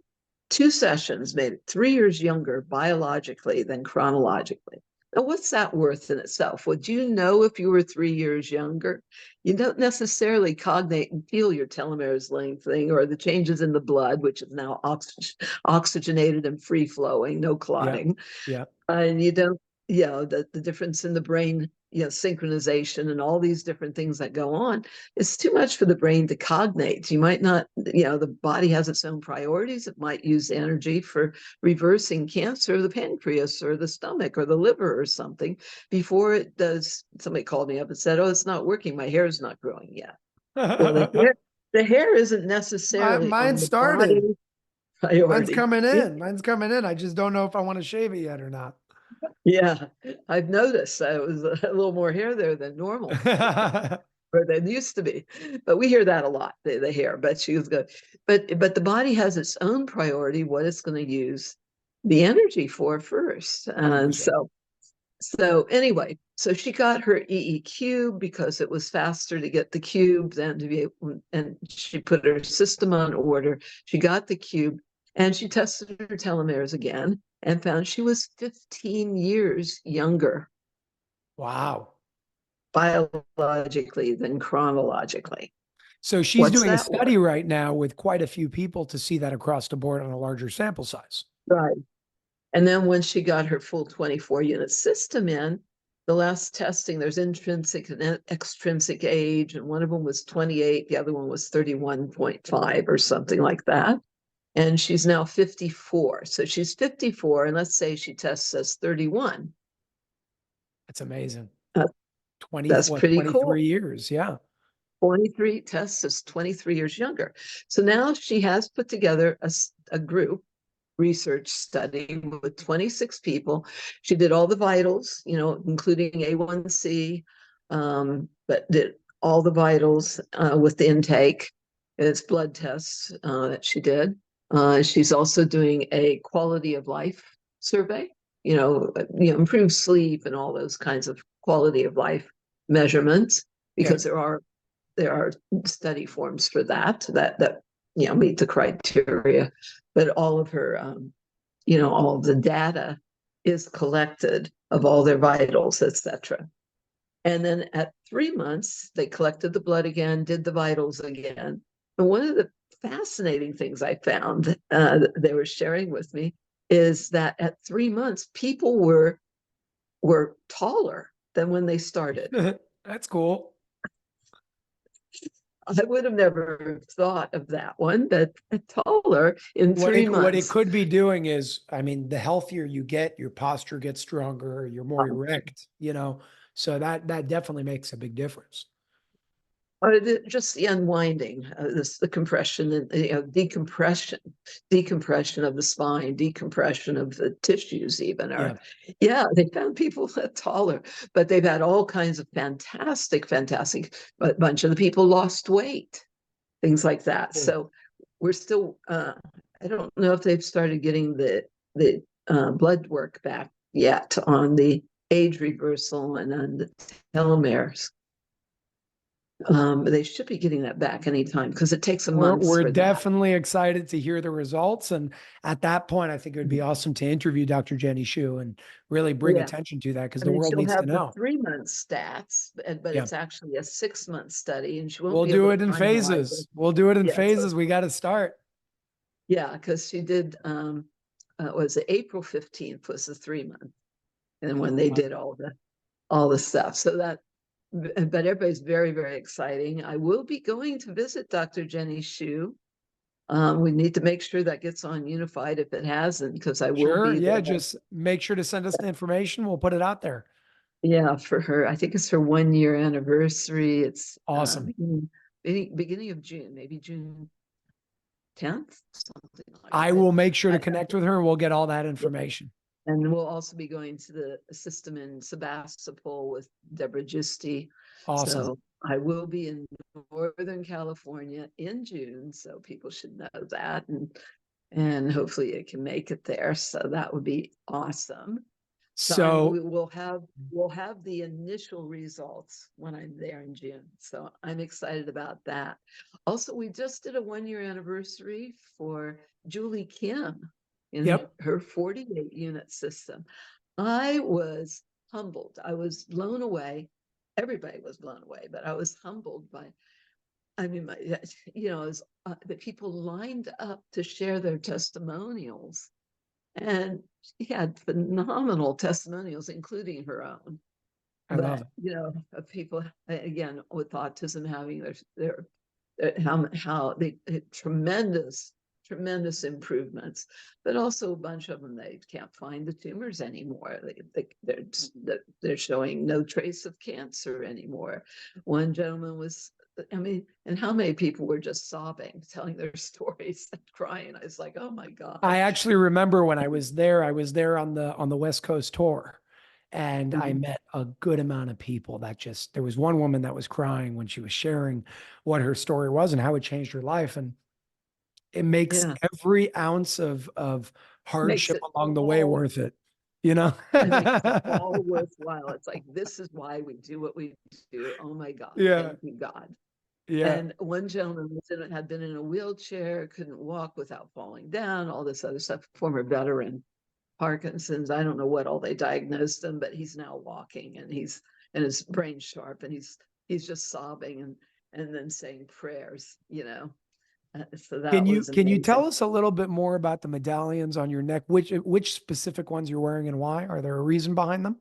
2 sessions made it 3 years younger biologically than chronologically. Now, what's that worth in itself? Would you know if you were 3 years younger? You don't necessarily cognate and feel your telomeres lengthening or the changes in the blood, which is now oxygenated and free flowing, no clotting. Yeah. And you don't, the difference in the brain, synchronization and all these different things that go on. It's too much for the brain to cognate. You might not, the body has its own priorities. It might use energy for reversing cancer of the pancreas or the stomach or the liver or something before it does. Somebody called me up and said, "Oh, it's not working. My hair is not growing yet." Well, the hair isn't necessarily Mine on the started. body priority. Mine's coming in. Mine's coming in. I just don't know if I want to shave it yet or not. Yeah, I've noticed it was a little more hair there than normal, or than used to be. But we hear that a lot, the hair. But she was good. But the body has its own priority, what it's going to use the energy for first. And 100%. so anyway, so she got her EEQ because it was faster to get the cube than to be able, and she put her system on order. She got the cube and she tested her telomeres again and found she was 15 years younger. Wow. Biologically than chronologically. So she's doing a study right now with quite a few people to see that across the board on a larger sample size. Right. And then when she got her full 24-unit system in, the last testing, there's intrinsic and extrinsic age, and one of them was 28, the other one was 31.5 or something like that. And she's now 54. So she's 54, and let's say she tests as 31. That's amazing. 20, that's pretty 23 cool. years, yeah. 23 tests as 23 years younger. So now she has put together a group research study with 26 people. She did all the vitals, including A1C, but did all the vitals with the intake. it's blood tests that she did. She's also doing a quality of life survey, improve sleep and all those kinds of quality of life measurements, because there are study forms for that meet the criteria. But all of her all of the data is collected of all their vitals, etc. And then at 3 months, they collected the blood again, did the vitals again. And one of the fascinating things I found they were sharing with me is that at 3 months, people were taller than when they started. That's cool. I would have never thought of that one, but taller in 3 months. What it could be doing is, I mean, the healthier you get, your posture gets stronger, you're more erect, so that definitely makes a big difference. Just the unwinding, the compression and decompression of the spine, decompression of the tissues even they found people taller, but they've had all kinds of fantastic, but a bunch of the people lost weight, things like that. Cool. So we're still, I don't know if they've started getting the blood work back yet on the age reversal and on the telomeres. They should be getting that back anytime because it takes a month. We're definitely excited to hear the results. And at that point, I think it would be awesome to interview Dr. Jenny Shu and really bring attention to that, because the world needs to know. 3-month stats, but it's actually a 6-month study, and she won't. We'll do it in phases. We'll do it in phases. We got to start. Yeah, because she did. Was it April 15th was the 3-month, and when they did all the stuff. So that. But everybody's very, very exciting. I will be going to visit Dr. Jenny Shu. We need to make sure that gets on Unified if it hasn't, because I will be there. Just make sure to send us the information. We'll put it out there. Yeah, for her. I think it's her 1-year anniversary. It's awesome. Beginning of June, maybe June 10th, something like that. I will make sure to connect with her and we'll get all that information. And we'll also be going to the system in Sebastopol with Deborah Giusti. Awesome. So I will be in Northern California in June, so people should know that, and hopefully it can make it there. So that would be awesome. So we'll have the initial results when I'm there in June. So I'm excited about that. Also, we just did a 1-year anniversary for Julie Kim in her 48-unit system. I was humbled. I was blown away. Everybody was blown away, but I was humbled by, the people lined up to share their testimonials. And she had phenomenal testimonials, including her own. I love it. Of people, again, with autism having their tremendous improvements, but also a bunch of them, they can't find the tumors anymore. They're showing no trace of cancer anymore. One gentleman was, and how many people were just sobbing, telling their stories and crying. I was like, oh my God. I actually remember when I was there on the West Coast tour, and I met a good amount of people that there was one woman that was crying when she was sharing what her story was and how it changed her life. And it makes every ounce of hardship along the way worth it. It makes it all worthwhile. It's like, this is why we do what we do. Oh my God. Thank you, God. Yeah. And one gentleman had been in a wheelchair, couldn't walk without falling down, all this other stuff, former veteran, Parkinson's. I don't know what all they diagnosed him, but he's now walking and his brain's sharp, and he's just sobbing and then saying prayers, So that can you tell us a little bit more about the medallions on your neck? Which specific ones you're wearing and why? Are there a reason behind them?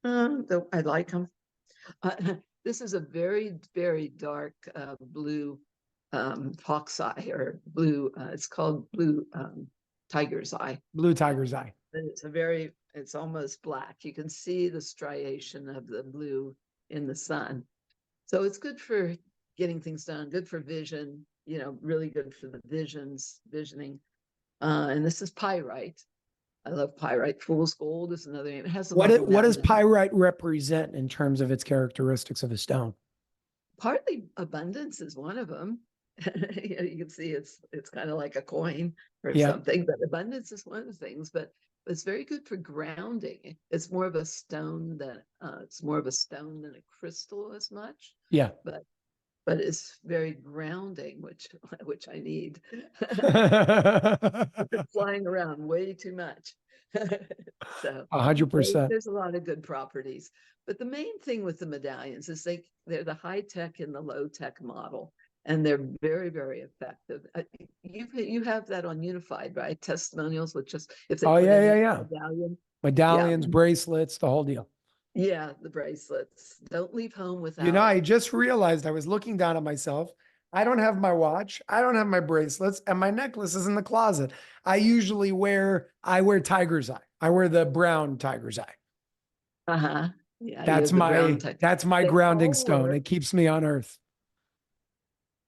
I like them. This is a very, very dark blue hawk's eye, or blue. It's called blue tiger's eye. Blue tiger's eye. It's almost black. You can see the striation of the blue in the sun. So it's good for getting things done, good for vision, really good for the visioning. And this is pyrite. I love pyrite. Fool's gold is another name. It has what does pyrite represent in terms of its characteristics of a stone? Partly abundance is one of them. You can see it's kind of like a coin or Yeah. something, but abundance is one of the things, but it's very good for grounding. It's more of a stone than a crystal as much, Yeah. but it's very grounding, which I need. It's flying around way too much. So 100%. there's a lot of good properties. But the main thing with the medallions is they're the high tech and the low tech model, and they're very, very effective. You have that on Unified, right? Testimonials with just if they Oh, put yeah, in yeah, a yeah. medallion. Yeah, Medallions, bracelets, the whole deal. yeah, the bracelets. Don't leave home You know, without I it. just realized I was looking down at myself. I don't have my watch. I don't have my bracelets, and my necklace is in the closet. I wear tiger's eye. I wear the brown tiger's eye. Uh-huh. Yeah, you have the brown tech. That's my They grounding all stone. work. It keeps me on earth.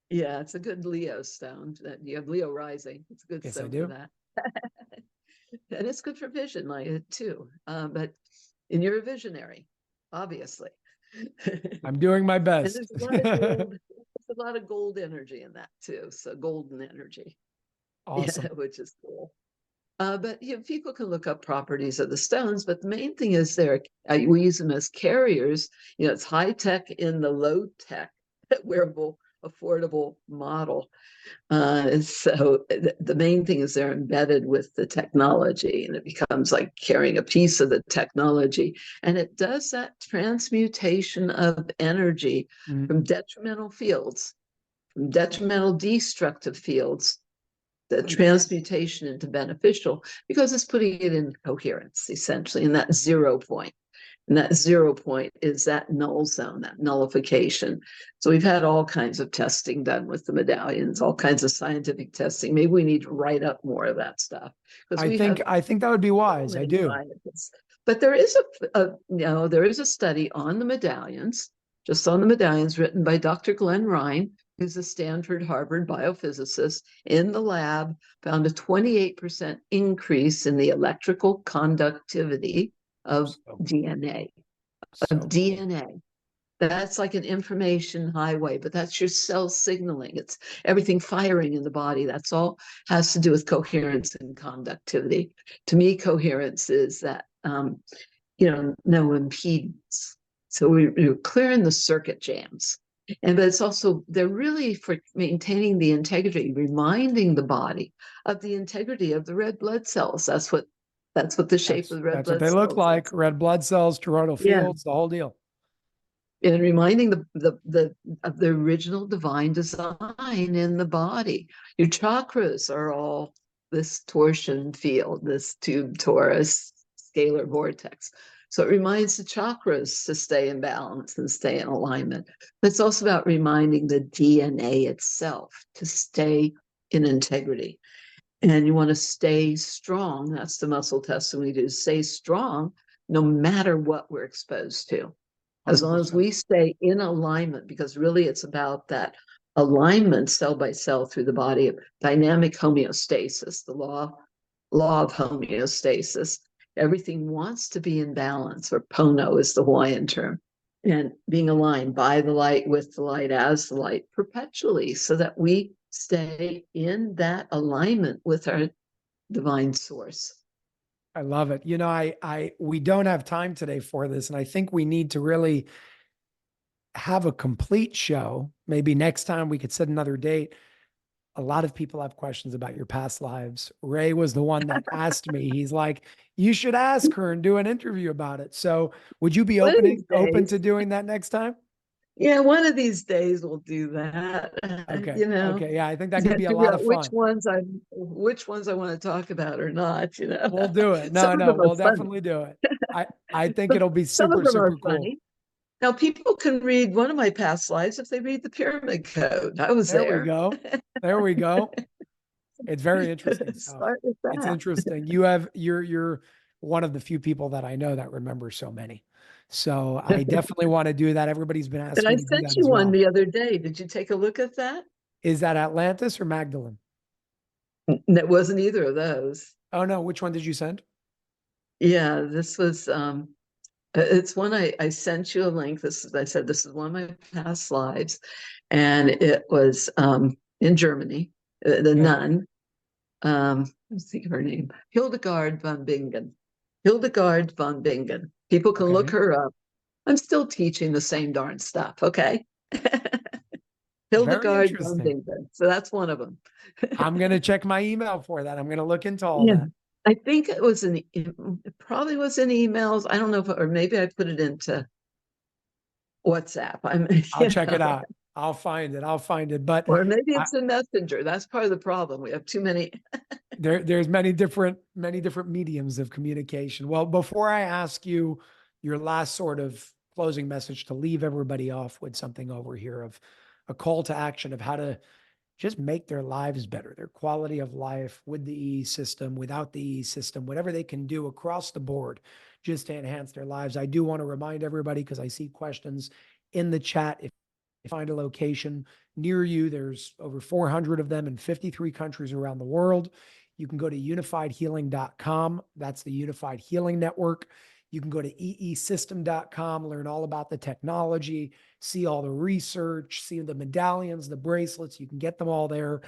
Yeah, it's a good Leo stone. That you have Leo rising. It's a good Yes, I stone for do. that. And it's good for vision, like too. But and you're a visionary, obviously. I'm doing my And best. there's a lot of gold. There's a lot of gold energy in that too. So golden energy, yeah, Awesome. which is cool. But people can look up properties of the stones, but the main thing is we use them as carriers. It's high tech in the low tech, wearable, affordable model. So the main thing is they're embedded with the technology, and it becomes like carrying a piece of the technology. And it does that transmutation of energy Mm. from detrimental fields, from detrimental destructive fields, the transmutation into beneficial, because it's putting it in coherence, essentially, in that 0 point. And that 0 point is that null zone, that nullification. So we've had all kinds of testing done with the medallions, all kinds of scientific testing. Maybe we need to write up more of that stuff, because we have I think that would be so wise. I many do. scientists. But there is there is a study on the medallions, just on the medallions, written by Dr. Glenn Ryan, who's a Stanford Harvard biophysicist, in the lab, found a 28% increase in the electrical conductivity of So, DNA. so cool. That's like an information highway, but that's your cell signaling. It's everything firing in the body. That's all has to do with coherence and conductivity. To me, coherence is that, no impedance. So we're clearing the circuit jams. But it's also, they're really for maintaining the integrity, reminding the body of the integrity of the red blood cells. That's what the shape of the red That's what blood they look cells like. is. Red blood cells, toroidal Yeah. fields, the whole deal. And reminding the of the original divine design in the body. Your chakras are all this torsion field, this tube torus scalar vortex. So it reminds the chakras to stay in balance and stay in alignment. But it's also about reminding the DNA itself to stay in integrity. And you want to stay strong. That's the muscle testing we do. Stay strong no matter what we're exposed to, as long as 100%. we stay in alignment, because really it's about that alignment cell by cell through the body of dynamic homeostasis, the law of homeostasis. Everything wants to be in balance, or Pono is the Hawaiian term, and being aligned by the light, with the light, as the light, perpetually, so that we stay in that alignment with our divine source. I love it. We don't have time today for this, and I think we need to really have a complete show. Maybe next time we could set another date. A lot of people have questions about your past lives. Ray was the one that asked me. He's like, you should ask her and do an interview about it. So would you be One of these open days, to doing that next time? yeah, one of these days we'll do that. Okay. Okay. Yeah, I think that could be a Figure lot of out which fun. ones I want to talk about or not. We'll do it. Some No, of no, them are we'll funny. definitely do it. I think it'll be Some of super, them are super cool. funny. Now people can read one of my past lives if they read the Pyramid Code. I was There we there. go. There we go. It's very interesting stuff. Start with It's that. interesting. You're one of the few people that I know that remember so many. So I definitely want to do that. Everybody's been And asking I me to do sent that you as one well. the other day. Did you take a look at that? Is that Atlantis or Magdalene? That wasn't either of those. Oh no, which one did you send? Yeah, this was it's one I sent you a link. I said this is one of my past lives, and it was in Germany, the Okay. nun. Let's think of her name, Hildegard von Bingen. Hildegard von Bingen. People can look Okay. her up. I'm still teaching the same darn stuff. Okay. Very Hildegard von interesting. Bingen. So that's one of them. I'm going to check my email for that. I'm going to look into all Yeah. that. I think it probably was in emails. I don't know if, or maybe I put it into WhatsApp. I'll check it out. I'll find it. I'll find it. But or maybe I, it's a messenger. That's part of the problem. We have too many. there's many different mediums of communication. Well, before I ask you your last sort of closing message to leave everybody off with something over here of a call to action of how to just make their lives better, their quality of life with the EE system, without the EE system, whatever they can do across the board just to enhance their lives. I do want to remind everybody, because I see questions in the chat, if you find a location near you, there's over 400 of them in 53 countries around the world. You can go to unifiedhealing.com. That's the Unified Healing Network. You can go to EESystem.com, learn all about the technology, see all the research, see the medallions, the bracelets. You can get them all there.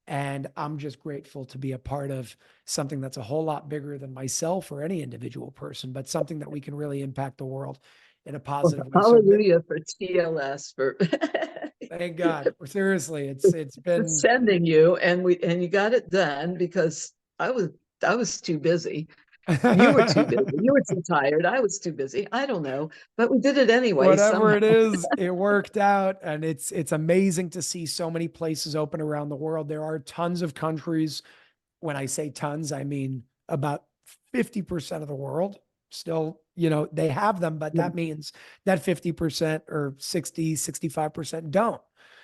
And I'm just grateful to be a part of something that's a whole lot bigger than myself or any individual person, but something that we can really impact the world in a Well, positive way. So hallelujah for TLS for thank God. Seriously, it's for been sending you, and you got it done because I was too busy. You were too busy. You were too tired. I was too busy. I don't know, but we did it anyway whatever somehow. it is, it worked out. And it's amazing to see so many places open around the world. There are tons of countries. When I say tons, I mean about 50% of the world still, they have them, but Yeah. that means that 50% or 60, 65% don't.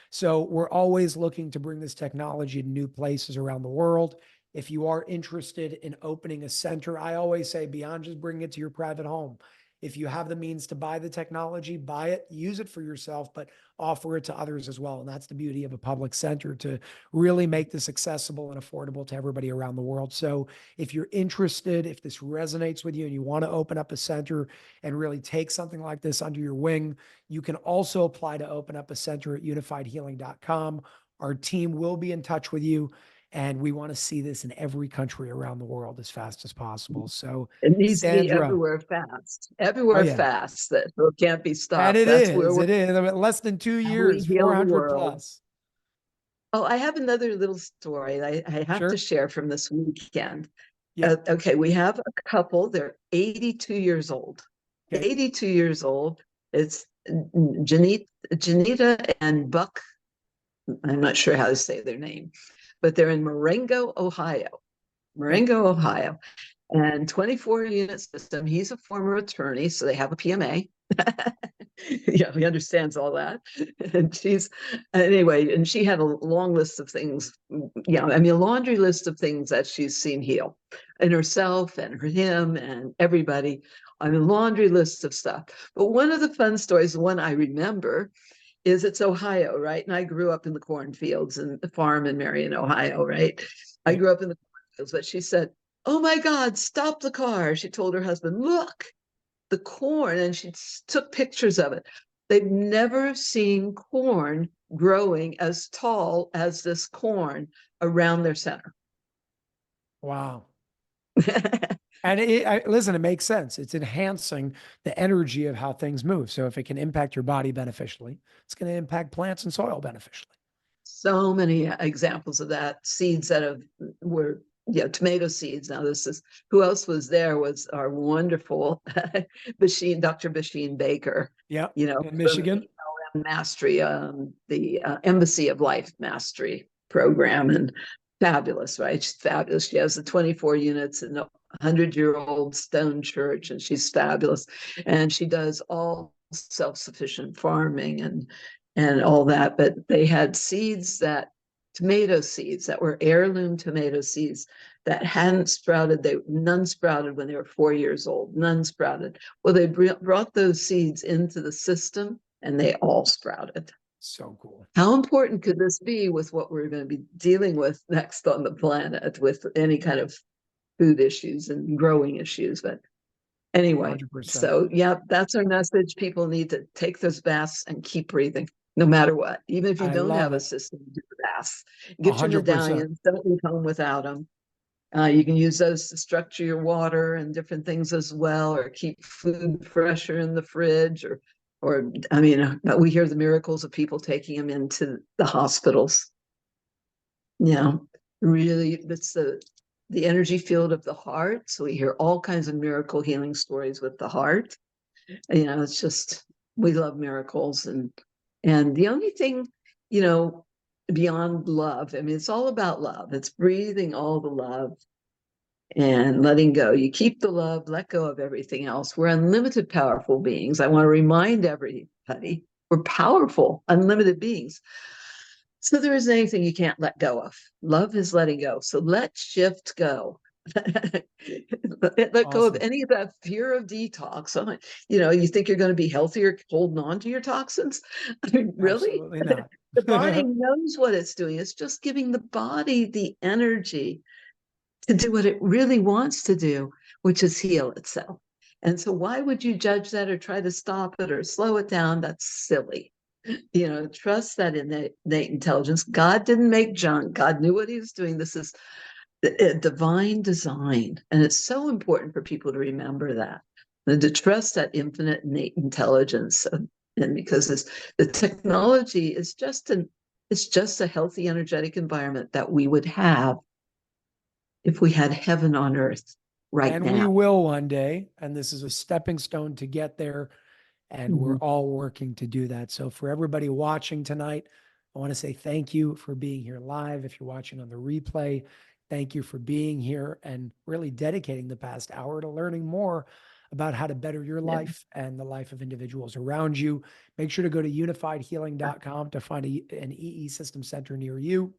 So we're always looking to bring this technology to new places around the world. If you are interested in opening a center, I always say beyond just bringing it to your private home, if you have the means to buy the technology, buy it, use it for yourself, but offer it to others as well. And that's the beauty of a public center, to really make this accessible and affordable to everybody around the world. So if you're interested, if this resonates with you and you want to open up a center and really take something like this under your wing, you can also apply to open up a center at unifiedhealing.com. Our team will be in touch with you. And we want to see this in every country around the world as fast as possible. So, It needs to be Sandra, oh everywhere yeah, fast, that it can't be and stopped. it That's is, where it is less than 2 years, we heal the 400 world. plus. Oh, I have another little story I have to Sure. share from this weekend. Yeah. Okay, we have a couple. They're 82 years old. Okay. 82 years old. It's Janita and Buck. I'm not sure how to say their name, but they're in Marengo, Ohio. Okay. Marengo, Ohio. And 24 unit system. He's a former attorney, so they have a PMA. Yeah, he understands all that. And and she had a long list of things. Yeah, I mean, a laundry list of things that she's seen heal in herself and him and everybody. I mean, laundry list of stuff. But one of the fun stories, the one I remember, is it's Ohio, right? And I grew up in the cornfields and the farm in Marion, Ohio, right? I Okay. grew up in the cornfields, but she said, "Oh my God, stop the car." She told her husband, "Look, the corn." And she took pictures of it. They've never seen corn growing as tall as this corn around their center. Wow. And listen, it makes sense. It's enhancing the energy of how things move. So if it can impact your body beneficially, it's going to impact plants and soil beneficially. So many examples of that. Seeds that were tomato seeds. Now this is who else was there was our wonderful Dr. Basheen Baker, Yeah. In from Michigan. Mastery, the Embassy of Life Mastery program, and fabulous, right? She's fabulous. She has the 24 units in a 100-year-old stone church, and she's fabulous. And she does all self-sufficient farming and all that. But they had tomato seeds that were heirloom tomato seeds that hadn't sprouted. None sprouted when they were 4 years old. None sprouted. Well, they brought those seeds into the system, and they all sprouted. So cool. How important could this be with what we're going to be dealing with next on the planet, with any kind of food issues and growing issues? But anyway, 100%. so yeah, that's our message. People need to take those baths and keep breathing. no matter what. Even if you I don't have love a it. system, do that. Get your 100%. medallions. Don't leave home without them. You can use those to structure your water and different things as well, or keep food fresher in the fridge, or I mean, we hear the miracles of people taking them into the hospitals. Yeah, really, that's the energy field of the heart. So we hear all kinds of miracle healing stories with the heart. It's just, we love miracles, and the only thing, beyond love, I mean, it's all about love. It's breathing all the love and letting go. You keep the love, let go of everything else. We're unlimited, powerful beings. I want to remind everybody we're powerful, unlimited beings. So there isn't anything you can't let go of. Love is letting go. So let shift go. Let go of Awesome. any of that fear of detox. You think you're going to be healthier holding on to your toxins? I mean, really? Absolutely not. The body knows what it's doing. It's just giving the body the energy to do what it really wants to do, which is heal itself. And so why would you judge that or try to stop it or slow it down? That's silly. Trust that innate intelligence. God didn't make junk. God knew what he was doing. This is a divine design. And it's so important for people to remember that and to trust that infinite innate intelligence. And because the technology is it's just a healthy, energetic environment that we would have if we had heaven on earth right And we now. will one day. And this is a stepping stone to get there. And we're Mhm. all working to do that. So for everybody watching tonight, I want to say thank you for being here live. If you're watching on the replay, thank you for being here and really dedicating the past hour to learning more about how to better your Yeah. life and the life of individuals around you. Make sure to go to unifiedhealing.com to find an EE System center near you.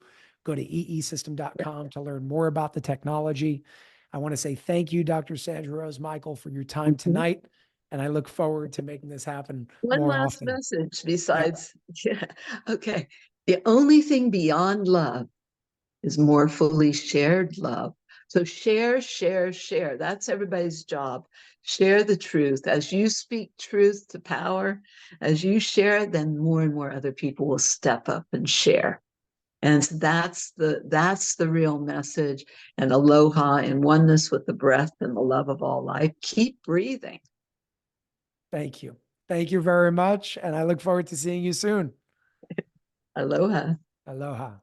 Go to eesystem.com to learn more about the technology. I want to say thank you, Dr. Sandra Rose Michael, for your time Mhm. tonight. And I look forward to making this happen One more last often. message Yeah. besides, yeah, okay. The only thing beyond love is more fully shared love. So share, share, share. That's everybody's job. Share the truth. As you speak truth to power, as you share, then more and more other people will step up and share. And that's the real message. And aloha and oneness with the breath and the love of all life. Keep breathing. Thank you. Thank you very much. And I look forward to seeing you soon. Aloha. Aloha.